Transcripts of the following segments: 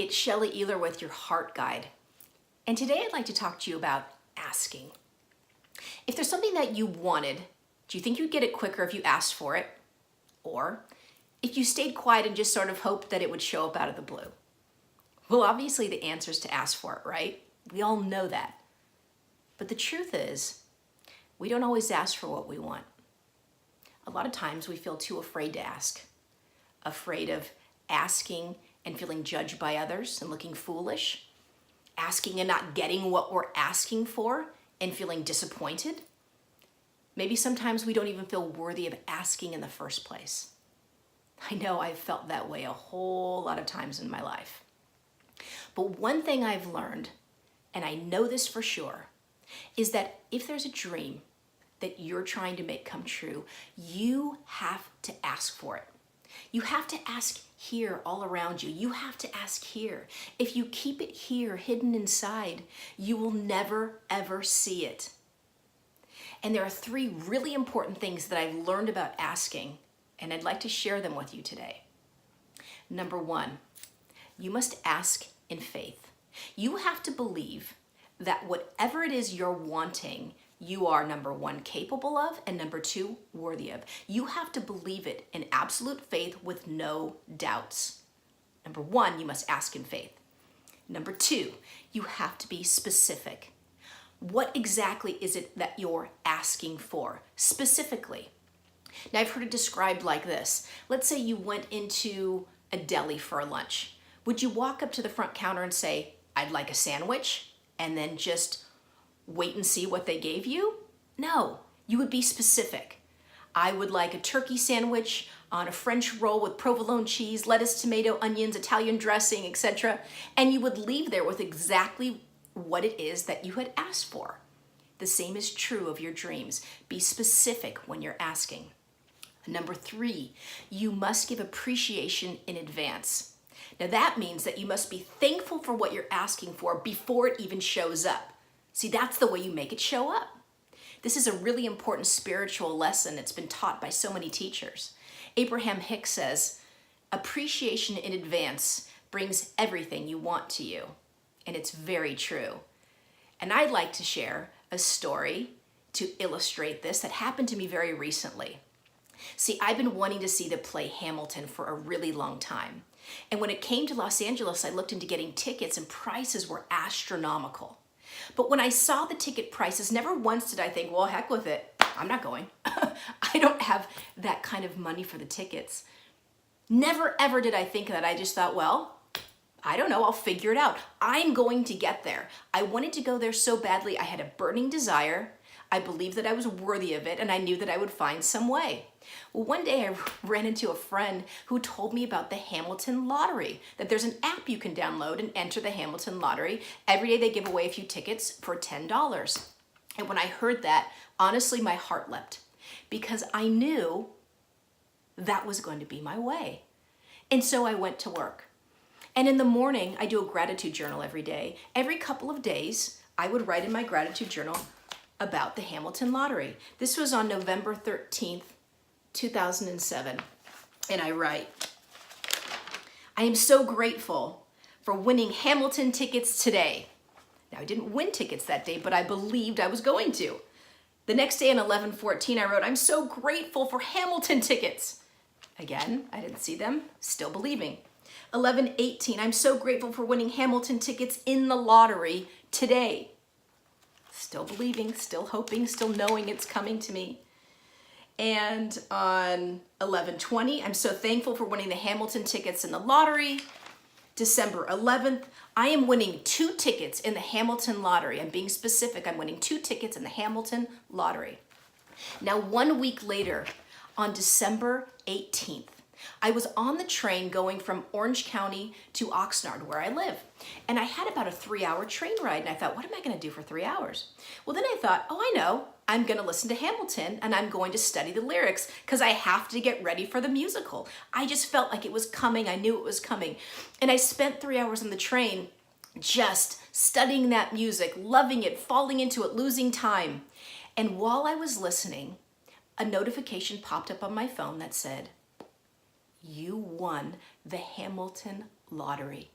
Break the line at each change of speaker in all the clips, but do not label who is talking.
it's Shelly with your Heart Guide. And today I'd like to talk to you about asking. If there's something that you wanted, do you think you'd get it quicker if you asked for it? Or if you stayed quiet and just sort of hoped that it would show up out of the blue? Well, obviously the answer is to ask for it, right? We all know that. But the truth is, we don't always ask for what we want. A lot of times we feel too afraid to ask. Afraid of asking and feeling judged by others and looking foolish. Asking and not getting what we're asking for and feeling disappointed. Maybe sometimes we don't even feel worthy of asking in the first place. I know I've felt that way a whole lot of times in my life. But one thing I've learned, and I know this for sure, is that if there's a dream that you're trying to make come true, you have to ask for it. You have to ask here all around you. You have to ask here. If you keep it here hidden inside, you will never ever see it. And there are 3 really important things that I've learned about asking, and I'd like to share them with you today. Number 1, you must ask in faith. You have to believe that whatever it is you're wanting, you are, number 1, capable of, and number 2, worthy of. You have to believe it in absolute faith with no doubts. Number 1, you must ask in faith. Number 2, you have to be specific. What exactly is it that you're asking for, specifically? Now, I've heard it described like this. Let's say you went into a deli for a lunch. Would you walk up to the front counter and say, "I'd like a sandwich," and then just wait and see what they gave you? No, you would be specific. I would like a turkey sandwich on a French roll with provolone cheese, lettuce, tomato, onions, Italian dressing, etc. And you would leave there with exactly what it is that you had asked for. The same is true of your dreams. Be specific when you're asking. Number 3, you must give appreciation in advance. Now that means that you must be thankful for what you're asking for before it even shows up. See, that's the way you make it show up. This is a really important spiritual lesson. It's been taught by so many teachers. Abraham Hicks says, appreciation in advance brings everything you want to you. And it's very true. And I'd like to share a story to illustrate this that happened to me very recently. See, I've been wanting to see the play Hamilton for a really long time. And when it came to Los Angeles, I looked into getting tickets and prices were astronomical. But when I saw the ticket prices, never once did I think, well, heck with it, I'm not going. I don't have that kind of money for the tickets. Never ever did I think that. I just thought, well, I don't know, I'll figure it out. I'm going to get there. I wanted to go there so badly. I had a burning desire. I believed that I was worthy of it, and I knew that I would find some way. Well, one day I ran into a friend who told me about the Hamilton Lottery, that there's an app you can download and enter the Hamilton Lottery. Every day they give away a few tickets for $10. And when I heard that, honestly, my heart leapt because I knew that was going to be my way. And so I went to work. And in the morning, I do a gratitude journal every day. Every couple of days, I would write in my gratitude journal about the Hamilton Lottery. This was on November 13th, 2007. And I write, I am so grateful for winning Hamilton tickets today. Now, I didn't win tickets that day, but I believed I was going to. The next day on 11/14, I wrote, I'm so grateful for Hamilton tickets. Again, I didn't see them, still believing. 11/18, I'm so grateful for winning Hamilton tickets in the lottery today. Still believing, still hoping, still knowing it's coming to me. And on 11/20, I'm so thankful for winning the Hamilton tickets in the lottery. December 11th, I am winning 2 tickets in the Hamilton Lottery. I'm being specific, I'm winning 2 tickets in the Hamilton Lottery. Now, 1 week later, on December 18th, I was on the train going from Orange County to Oxnard, where I live. And I had about a 3-hour train ride, and I thought, what am I gonna do for 3 hours? Well, then I thought, oh, I know, I'm gonna listen to Hamilton, and I'm going to study the lyrics, because I have to get ready for the musical. I just felt like it was coming, I knew it was coming. And I spent 3 hours on the train just studying that music, loving it, falling into it, losing time. And while I was listening, a notification popped up on my phone that said, you won the Hamilton Lottery.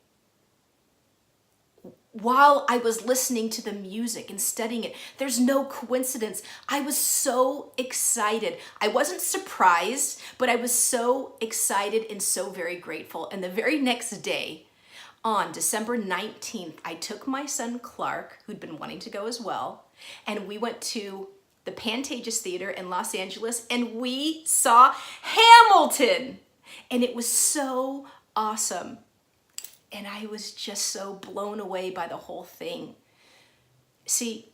while I was listening to the music and studying it. There's no coincidence. I was so excited. I wasn't surprised, but I was so excited and so very grateful. And the very next day, on December 19th, I took my son Clark, who'd been wanting to go as well, and we went to the Pantages Theater in Los Angeles, and we saw Hamilton. And it was so awesome. And I was just so blown away by the whole thing. See,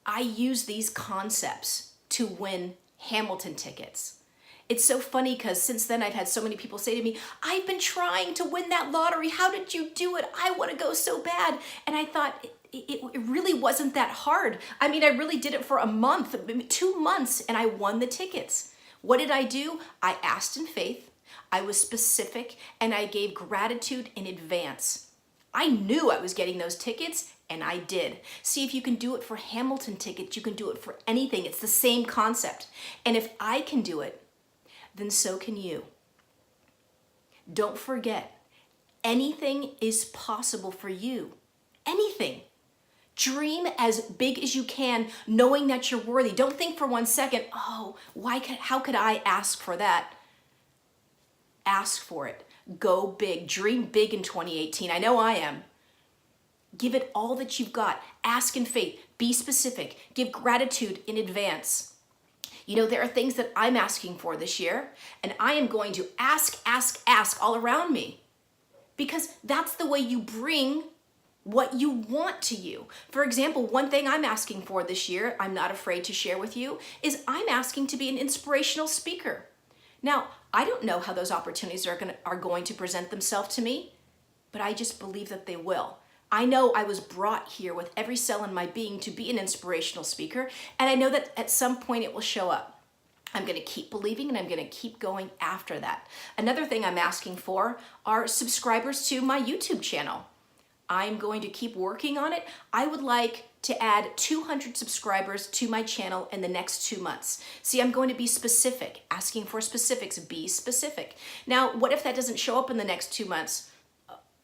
I use these concepts to win Hamilton tickets. It's so funny because since then I've had so many people say to me, I've been trying to win that lottery. How did you do it? I want to go so bad. And I thought it really wasn't that hard. I mean, I really did it for a month, 2 months, and I won the tickets. What did I do? I asked in faith. I was specific, and I gave gratitude in advance. I knew I was getting those tickets, and I did. See, if you can do it for Hamilton tickets, you can do it for anything. It's the same concept. And if I can do it, then so can you. Don't forget, anything is possible for you. Anything. Dream as big as you can, knowing that you're worthy. Don't think for 1 second, oh, how could I ask for that? Ask for it. Go big. Dream big in 2018. I know I am. Give it all that you've got. Ask in faith. Be specific. Give gratitude in advance. You know, there are things that I'm asking for this year, and I am going to ask all around me, because that's the way you bring what you want to you. For example, one thing I'm asking for this year, I'm not afraid to share with you, is I'm asking to be an inspirational speaker. Now, I don't know how those opportunities are going to present themselves to me, but I just believe that they will. I know I was brought here with every cell in my being to be an inspirational speaker, and I know that at some point it will show up. I'm going to keep believing, and I'm going to keep going after that. Another thing I'm asking for are subscribers to my YouTube channel. I'm going to keep working on it. I would like to add 200 subscribers to my channel in the next 2 months. See, I'm going to be specific, asking for specifics, be specific. Now, what if that doesn't show up in the next 2 months?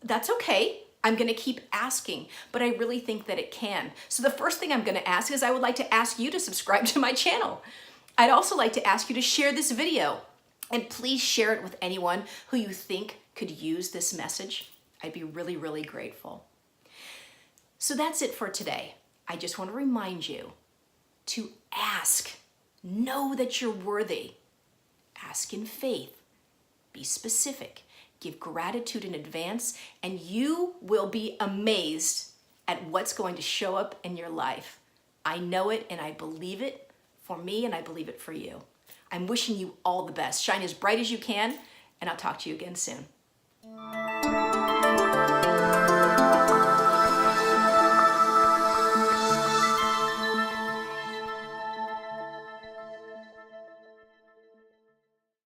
That's okay. I'm going to keep asking, but I really think that it can. So the first thing I'm going to ask is I would like to ask you to subscribe to my channel. I'd also like to ask you to share this video, and please share it with anyone who you think could use this message. I'd be really, really grateful. So that's it for today. I just want to remind you to ask. Know that you're worthy. Ask in faith. Be specific. Give gratitude in advance, and you will be amazed at what's going to show up in your life. I know it, and I believe it for me, and I believe it for you. I'm wishing you all the best. Shine as bright as you can, and I'll talk to you again soon.